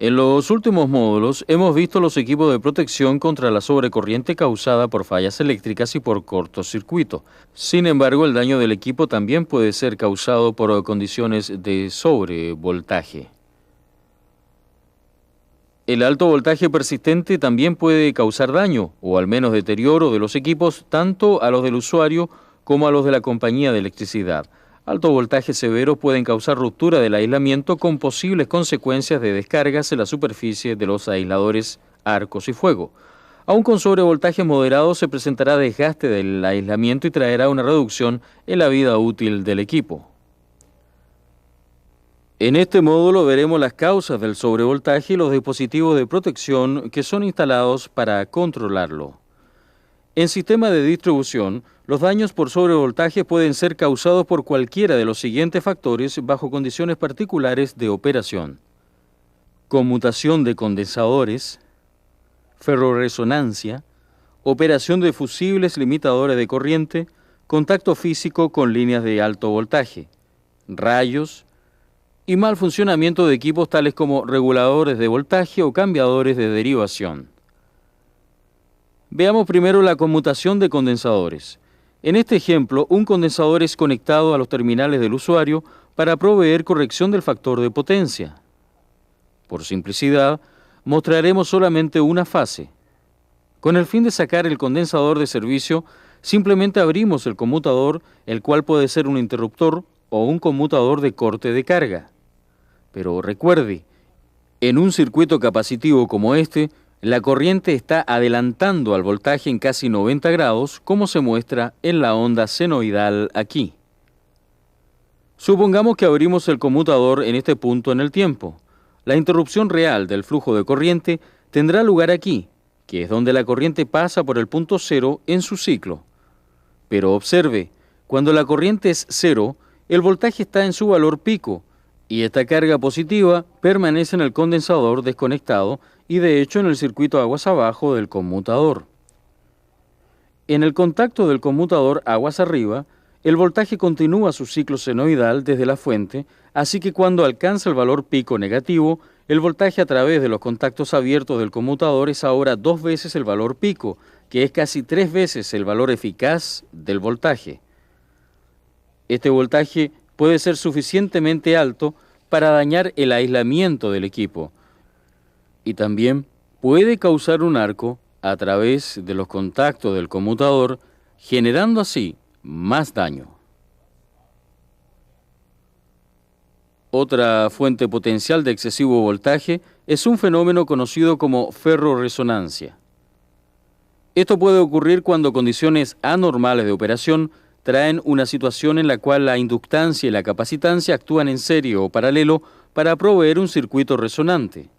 En los últimos módulos hemos visto los equipos de protección contra la sobrecorriente causada por fallas eléctricas y por cortocircuito. Sin embargo, el daño del equipo también puede ser causado por condiciones de sobrevoltaje. El alto voltaje persistente también puede causar daño, o al menos deterioro de los equipos, tanto a los del usuario como a los de la compañía de electricidad. Alto voltaje severo pueden causar ruptura del aislamiento con posibles consecuencias de descargas en la superficie de los aisladores, arcos y fuego. Aún con sobrevoltaje moderado se presentará desgaste del aislamiento y traerá una reducción en la vida útil del equipo. En este módulo veremos las causas del sobrevoltaje y los dispositivos de protección que son instalados para controlarlo. En sistema de distribución, los daños por sobrevoltaje pueden ser causados por cualquiera de los siguientes factores bajo condiciones particulares de operación: conmutación de condensadores, ferrorresonancia, operación de fusibles limitadores de corriente, contacto físico con líneas de alto voltaje, rayos y mal funcionamiento de equipos tales como reguladores de voltaje o cambiadores de derivación. Veamos primero la conmutación de condensadores. En este ejemplo, un condensador es conectado a los terminales del usuario para proveer corrección del factor de potencia. Por simplicidad, mostraremos solamente una fase. Con el fin de sacar el condensador de servicio, simplemente abrimos el conmutador, el cual puede ser un interruptor o un conmutador de corte de carga. Pero recuerde, en un circuito capacitivo como este, la corriente está adelantando al voltaje en casi 90 grados, como se muestra en la onda senoidal aquí. Supongamos que abrimos el conmutador en este punto en el tiempo. La interrupción real del flujo de corriente tendrá lugar aquí, que es donde la corriente pasa por el punto cero en su ciclo. Pero observe, cuando la corriente es cero, el voltaje está en su valor pico, y esta carga positiva permanece en el condensador desconectado y de hecho en el circuito aguas abajo del conmutador. En el contacto del conmutador aguas arriba, el voltaje continúa su ciclo senoidal desde la fuente, así que cuando alcanza el valor pico negativo, el voltaje a través de los contactos abiertos del conmutador es ahora 2 veces el valor pico, que es casi 3 veces el valor eficaz del voltaje. Este voltaje puede ser suficientemente alto para dañar el aislamiento del equipo y también puede causar un arco a través de los contactos del conmutador, generando así más daño. Otra fuente potencial de excesivo voltaje es un fenómeno conocido como ferrorresonancia. Esto puede ocurrir cuando condiciones anormales de operación traen una situación en la cual la inductancia y la capacitancia actúan en serie o paralelo para proveer un circuito resonante.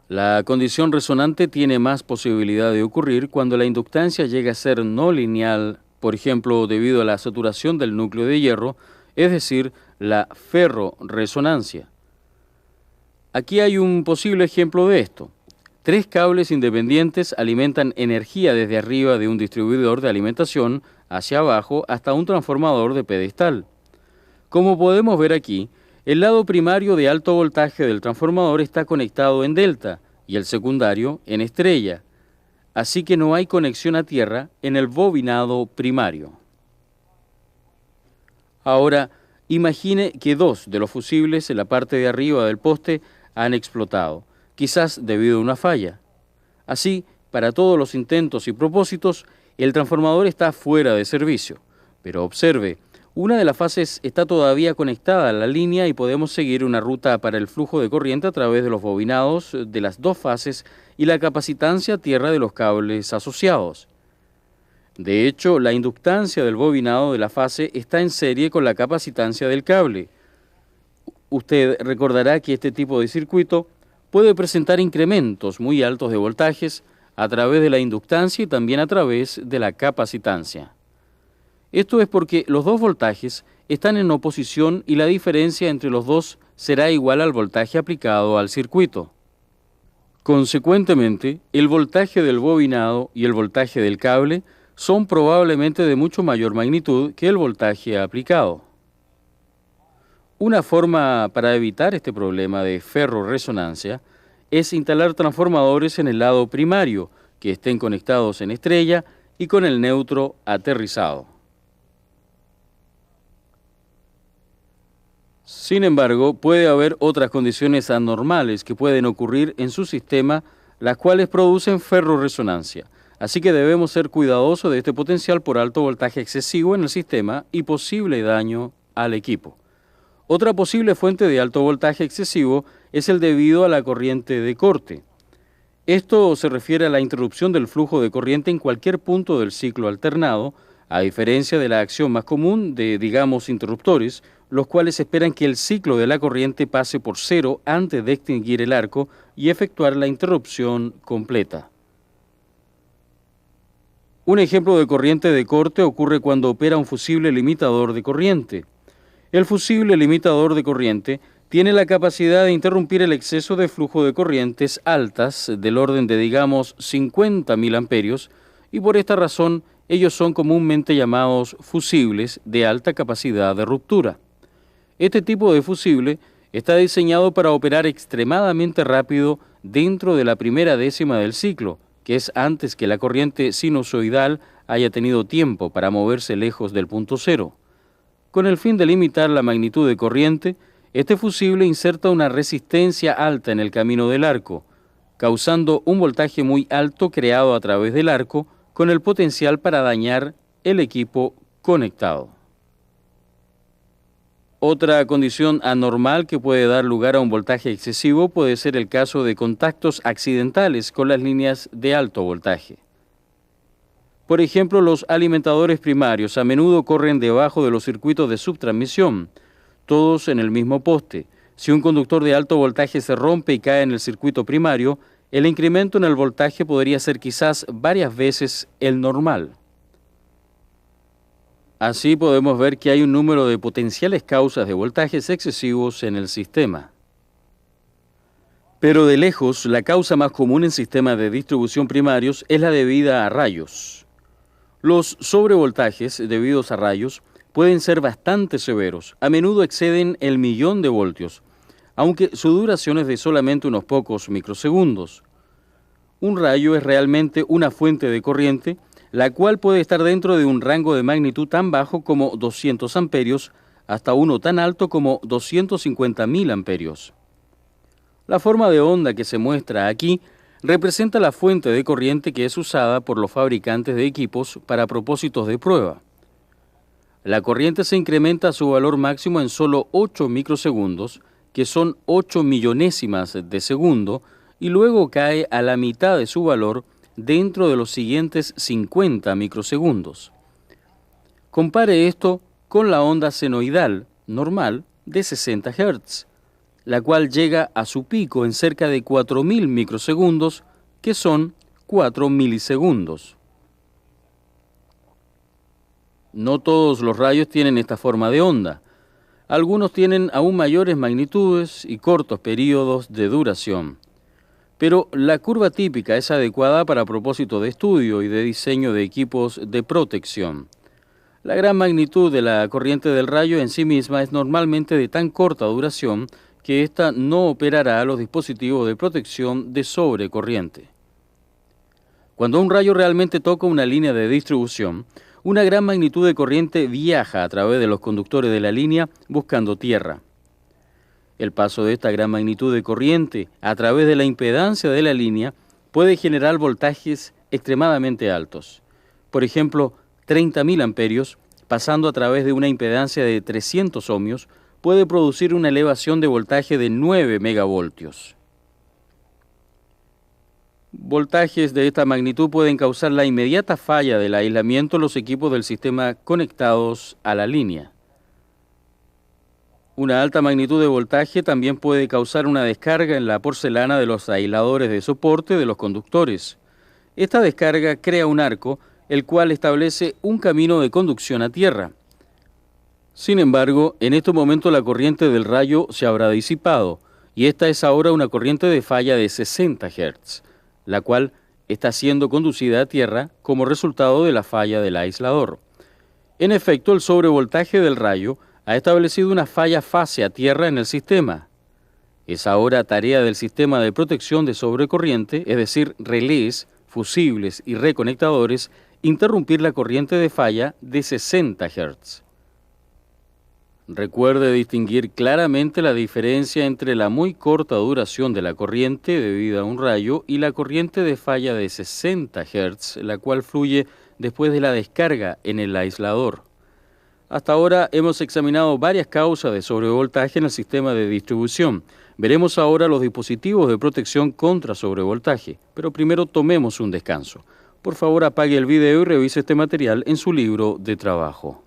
La condición resonante tiene más posibilidad de ocurrir cuando la inductancia llega a ser no lineal, por ejemplo, debido a la saturación del núcleo de hierro, es decir, la ferrorresonancia. Aquí hay un posible ejemplo de esto. 3 cables independientes alimentan energía desde arriba de un distribuidor de alimentación hacia abajo hasta un transformador de pedestal. Como podemos ver aquí, el lado primario de alto voltaje del transformador está conectado en delta y el secundario en estrella, así que no hay conexión a tierra en el bobinado primario. Ahora, imagine que 2 de los fusibles en la parte de arriba del poste han explotado, quizás debido a una falla. Así, para todos los intentos y propósitos, el transformador está fuera de servicio. Pero observe, una de las fases está todavía conectada a la línea y podemos seguir una ruta para el flujo de corriente a través de los bobinados de las 2 fases y la capacitancia a tierra de los cables asociados. De hecho, la inductancia del bobinado de la fase está en serie con la capacitancia del cable. Usted recordará que este tipo de circuito puede presentar incrementos muy altos de voltajes a través de la inductancia y también a través de la capacitancia. Esto es porque los 2 voltajes están en oposición y la diferencia entre los 2 será igual al voltaje aplicado al circuito. Consecuentemente, el voltaje del bobinado y el voltaje del cable son probablemente de mucho mayor magnitud que el voltaje aplicado. Una forma para evitar este problema de ferrorresonancia es instalar transformadores en el lado primario que estén conectados en estrella y con el neutro aterrizado. Sin embargo, puede haber otras condiciones anormales que pueden ocurrir en su sistema, las cuales producen ferrorresonancia. Así que debemos ser cuidadosos de este potencial por alto voltaje excesivo en el sistema y posible daño al equipo. Otra posible fuente de alto voltaje excesivo es el debido a la corriente de corte. Esto se refiere a la interrupción del flujo de corriente en cualquier punto del ciclo alternado, a diferencia de la acción más común de, digamos, interruptores, los cuales esperan que el ciclo de la corriente pase por cero antes de extinguir el arco y efectuar la interrupción completa. Un ejemplo de corriente de corte ocurre cuando opera un fusible limitador de corriente. El fusible limitador de corriente tiene la capacidad de interrumpir el exceso de flujo de corrientes altas del orden de, digamos, 50.000 amperios, y por esta razón ellos son comúnmente llamados fusibles de alta capacidad de ruptura. Este tipo de fusible está diseñado para operar extremadamente rápido dentro de la primera décima del ciclo, que es antes que la corriente sinusoidal haya tenido tiempo para moverse lejos del punto cero. Con el fin de limitar la magnitud de corriente, este fusible inserta una resistencia alta en el camino del arco, causando un voltaje muy alto creado a través del arco con el potencial para dañar el equipo conectado. Otra condición anormal que puede dar lugar a un voltaje excesivo puede ser el caso de contactos accidentales con las líneas de alto voltaje. Por ejemplo, los alimentadores primarios a menudo corren debajo de los circuitos de subtransmisión, todos en el mismo poste. Si un conductor de alto voltaje se rompe y cae en el circuito primario, el incremento en el voltaje podría ser quizás varias veces el normal. Así podemos ver que hay un número de potenciales causas de voltajes excesivos en el sistema. Pero de lejos, la causa más común en sistemas de distribución primarios es la debida a rayos. Los sobrevoltajes debidos a rayos pueden ser bastante severos, a menudo exceden el 1.000.000 de voltios, aunque su duración es de solamente unos pocos microsegundos. Un rayo es realmente una fuente de corriente, la cual puede estar dentro de un rango de magnitud tan bajo como 200 amperios hasta uno tan alto como 250.000 amperios. La forma de onda que se muestra aquí representa la fuente de corriente que es usada por los fabricantes de equipos para propósitos de prueba. La corriente se incrementa a su valor máximo en solo 8 microsegundos, que son 8 millonésimas de segundo, y luego cae a la mitad de su valor dentro de los siguientes 50 microsegundos. Compare esto con la onda senoidal normal de 60 Hz, la cual llega a su pico en cerca de 4.000 microsegundos, que son 4 milisegundos. No todos los rayos tienen esta forma de onda. Algunos tienen aún mayores magnitudes y cortos periodos de duración. Pero la curva típica es adecuada para propósito de estudio y de diseño de equipos de protección. La gran magnitud de la corriente del rayo en sí misma es normalmente de tan corta duración que ésta no operará a los dispositivos de protección de sobrecorriente. Cuando un rayo realmente toca una línea de distribución, una gran magnitud de corriente viaja a través de los conductores de la línea buscando tierra. El paso de esta gran magnitud de corriente a través de la impedancia de la línea puede generar voltajes extremadamente altos. Por ejemplo, 30.000 amperios, pasando a través de una impedancia de 300 ohmios, puede producir una elevación de voltaje de 9 megavoltios. Voltajes de esta magnitud pueden causar la inmediata falla del aislamiento en los equipos del sistema conectados a la línea. Una alta magnitud de voltaje también puede causar una descarga en la porcelana de los aisladores de soporte de los conductores. Esta descarga crea un arco, el cual establece un camino de conducción a tierra. Sin embargo, en este momento la corriente del rayo se habrá disipado, y esta es ahora una corriente de falla de 60 Hz, la cual está siendo conducida a tierra como resultado de la falla del aislador. En efecto, el sobrevoltaje del rayo ha establecido una falla fase a tierra en el sistema. Es ahora tarea del sistema de protección de sobrecorriente, es decir, relés, fusibles y reconectadores, interrumpir la corriente de falla de 60 Hz. Recuerde distinguir claramente la diferencia entre la muy corta duración de la corriente debida a un rayo y la corriente de falla de 60 Hz, la cual fluye después de la descarga en el aislador. Hasta ahora hemos examinado varias causas de sobrevoltaje en el sistema de distribución. Veremos ahora los dispositivos de protección contra sobrevoltaje, pero primero tomemos un descanso. Por favor, apague el video y revise este material en su libro de trabajo.